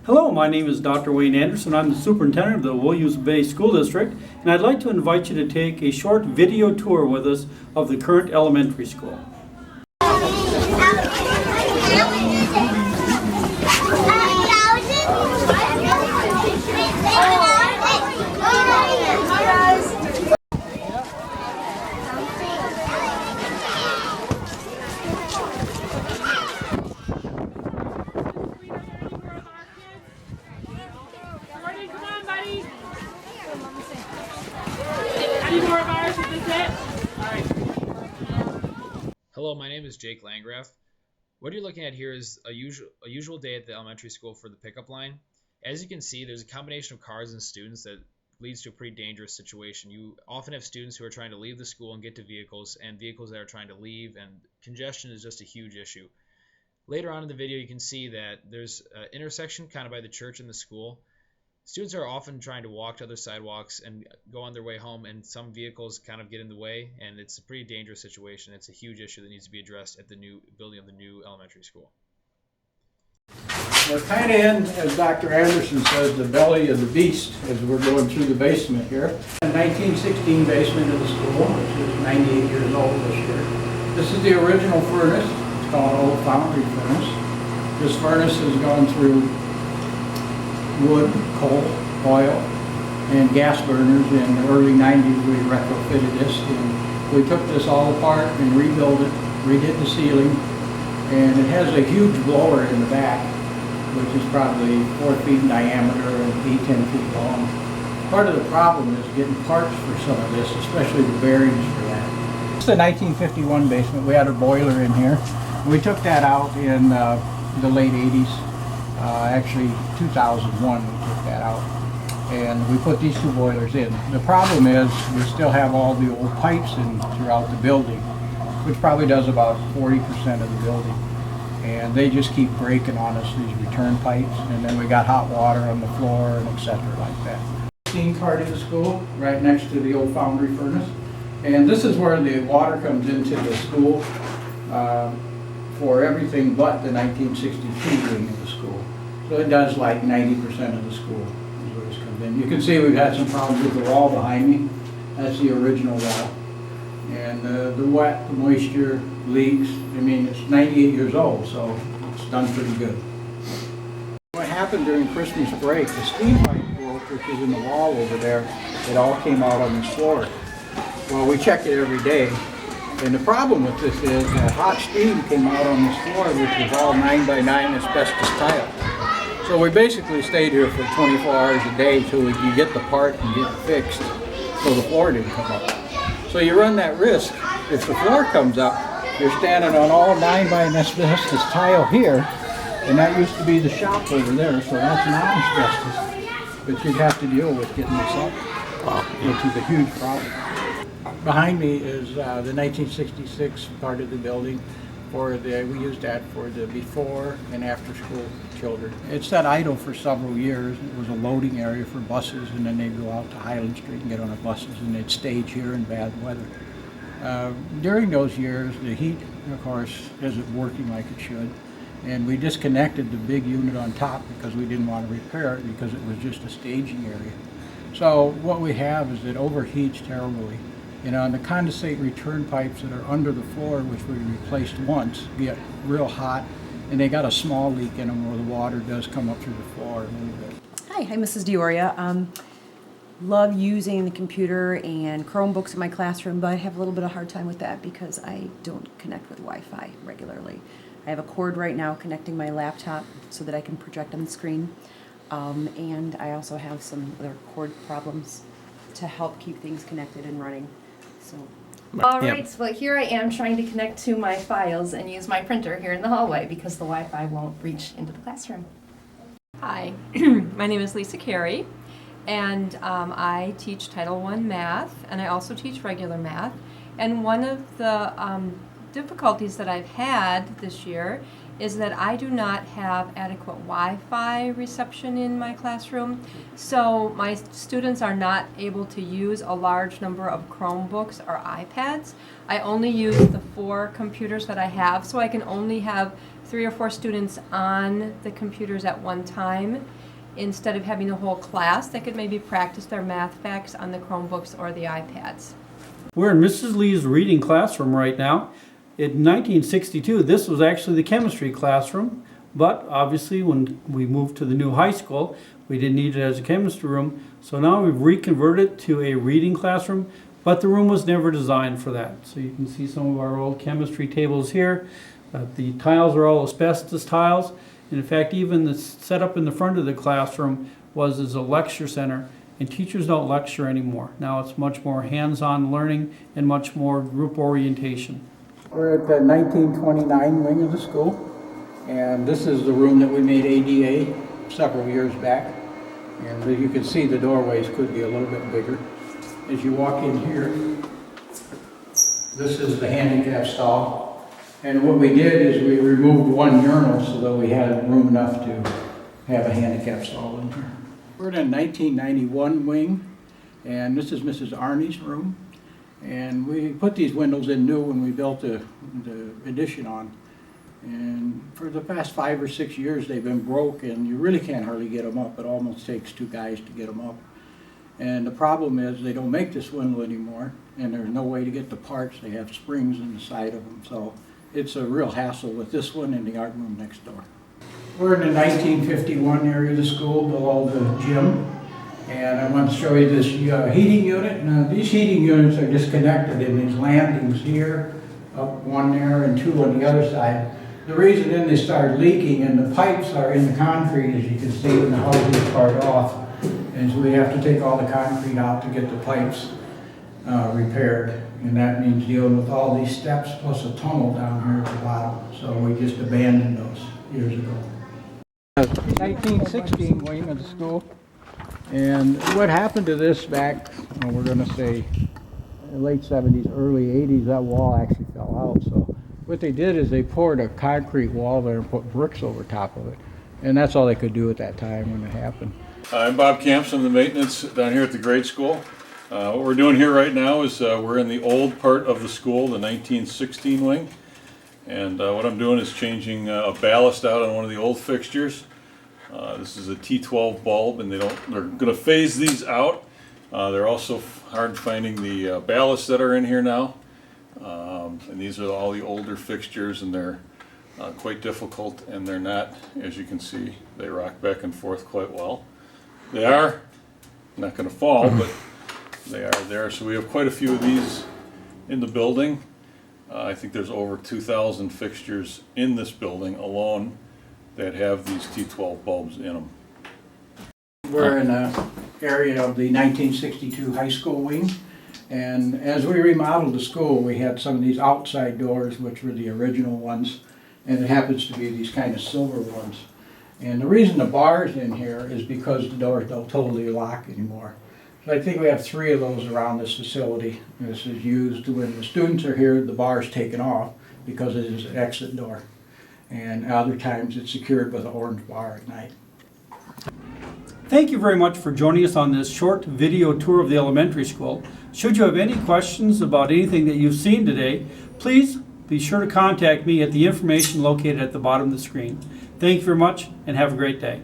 Hello, my name is Dr. Wayne Anderson. I'm the superintendent of the Williams Bay School District, and I'd like to invite you to take a short video tour with us of the current elementary school. Hello, my name is Jake Landgraf. What you're looking at here is a usual day at the elementary school for the pickup line. As you can see, there's a combination of cars and students that leads to a pretty dangerous situation. You often have students who are trying to leave the school and get to vehicles, and vehicles that are trying to leave, and congestion is just a huge issue. Later on in the video, you can see that there's an intersection kind of by the church and the school. Students are often trying to walk to other sidewalks and go on their way home, and some vehicles kind of get in the way, and it's a pretty dangerous situation. It's a huge issue that needs to be addressed at the new building of the new elementary school. We're kind of in, as Dr. Anderson says, the belly of the beast as we're going through the basement here. The 1916 basement of the school, which is 98 years old this year. This is the original furnace. It's called Old Foundry Furnace. This furnace has gone through wood, coal, oil, and gas burners. In the early 90s we retrofitted this, and we took this all apart and rebuilt it, redid the ceiling, and it has a huge blower in the back, which is probably 4 feet in diameter and 10 feet long. Part of the problem is getting parts for some of this, especially the bearings for that. It's the 1951 basement. We had a boiler in here. We took that out in the late 80s. Actually 2001 we took that out, and we put these two boilers in. The problem is we still have all the old pipes in throughout the building, which probably does about 40% of the building, and they just keep breaking on us, these return pipes, and then we got hot water on the floor and etc. like that. Steam part of the school right next to the old foundry furnace, and this is where the water comes into the school for everything but the 1962 wing of the school. So it does like 90% of the school is where this comes in. You can see we've had some problems with the wall behind me. That's the original wall. And the wet, the moisture, leaks. I mean, it's 98 years old, so it's done pretty good. What happened during Christmas break, the steam pipe broke, which is in the wall over there. It all came out on this floor. Well, we check it every day. And the problem with this is that hot steam came out on this floor, which was all 9x9 asbestos tile. So we basically stayed here for 24 hours a day until we could get the part and get it fixed so the floor didn't come up. So you run that risk. If the floor comes up, you're standing on all 9x9 asbestos tile here, and that used to be the shop over there, so that's not asbestos. But you'd have to deal with getting this up, which is a huge problem. Behind me is the 1966 part of the building. We used that for the before and after school children. It sat idle for several years. It was a loading area for buses, and then they'd go out to Highland Street and get on the buses, and they'd stage here in bad weather. During those years, the heat, of course, isn't working like it should, and we disconnected the big unit on top because we didn't want to repair it because it was just a staging area. So what we have is it overheats terribly. And the condensate return pipes that are under the floor, which we replaced once, get real hot, and they got a small leak in them where the water does come up through the floor a little bit. Hi, I'm Mrs. Dioria. Love using the computer and Chromebooks in my classroom, but I have a little bit of a hard time with that because I don't connect with Wi-Fi regularly. I have a cord right now connecting my laptop so that I can project on the screen, and I also have some other cord problems to help keep things connected and running. So. All right, so here I am trying to connect to my files and use my printer here in the hallway because the Wi-Fi won't reach into the classroom. Hi, my name is Lisa Carey, and I teach Title I math, and I also teach regular math. And one of the difficulties that I've had this year is that I do not have adequate Wi-Fi reception in my classroom. So my students are not able to use a large number of Chromebooks or iPads. I only use the 4 computers that I have, so I can only have 3 or 4 students on the computers at one time instead of having a whole class that could maybe practice their math facts on the Chromebooks or the iPads. We're in Mrs. Lee's reading classroom right now. In 1962, this was actually the chemistry classroom, but obviously when we moved to the new high school, we didn't need it as a chemistry room, so now we've reconverted it to a reading classroom, but the room was never designed for that. So you can see some of our old chemistry tables here. The tiles are all asbestos tiles, and in fact even the setup in the front of the classroom was as a lecture center, and teachers don't lecture anymore. Now it's much more hands-on learning and much more group orientation. We're at the 1929 wing of the school, and this is the room that we made ADA several years back. And you can see the doorways could be a little bit bigger. As you walk in here, this is the handicap stall. And what we did is we removed one urinal so that we had room enough to have a handicap stall in here. We're in a 1991 wing, and this is Mrs. Arney's room. And we put these windows in new when we built the addition on. And for the past 5 or 6 years, they've been broke, and you really can't hardly get them up. It almost takes 2 guys to get them up. And the problem is they don't make this window anymore, and there's no way to get the parts. They have springs in the side of them, so it's a real hassle with this one and the art room next door. We're in the 1951 area of the school below the gym. And I want to show you this heating unit. Now, these heating units are disconnected in these landings here, up one there and 2 on the other side. The reason then they start leaking, and the pipes are in the concrete, as you can see, when the hoses part off. And so we have to take all the concrete out to get the pipes repaired. And that means dealing with all these steps plus a tunnel down here at the bottom. So we just abandoned those years ago. 1916 wing of the school. And what happened to this back, we're going to say, late 70s, early 80s, that wall actually fell out. So what they did is they poured a concrete wall there and put bricks over top of it. And that's all they could do at that time when it happened. I'm Bob Camps. I'm the maintenance down here at the grade school. What we're doing here right now is we're in the old part of the school, the 1916 wing. And what I'm doing is changing a ballast out on one of the old fixtures. This is a T12 bulb, and they're going to phase these out. They're also hard finding the ballasts that are in here now. And these are all the older fixtures, and they're quite difficult, and they're not, as you can see, they rock back and forth quite well. They are not going to fall, but they are there. So we have quite a few of these in the building. I think there's over 2,000 fixtures in this building alone that have these T12 bulbs in them. We're in an area of the 1962 high school wing, and as we remodeled the school, we had some of these outside doors, which were the original ones, and it happens to be these kind of silver ones. And the reason the bar's in here is because the doors don't totally lock anymore. So I think we have 3 of those around this facility. This is used when the students are here, the bar's taken off because it is an exit door. And other times it's secured with an orange bar at night. Thank you very much for joining us on this short video tour of the elementary school. Should you have any questions about anything that you've seen today, please be sure to contact me at the information located at the bottom of the screen. Thank you very much and have a great day.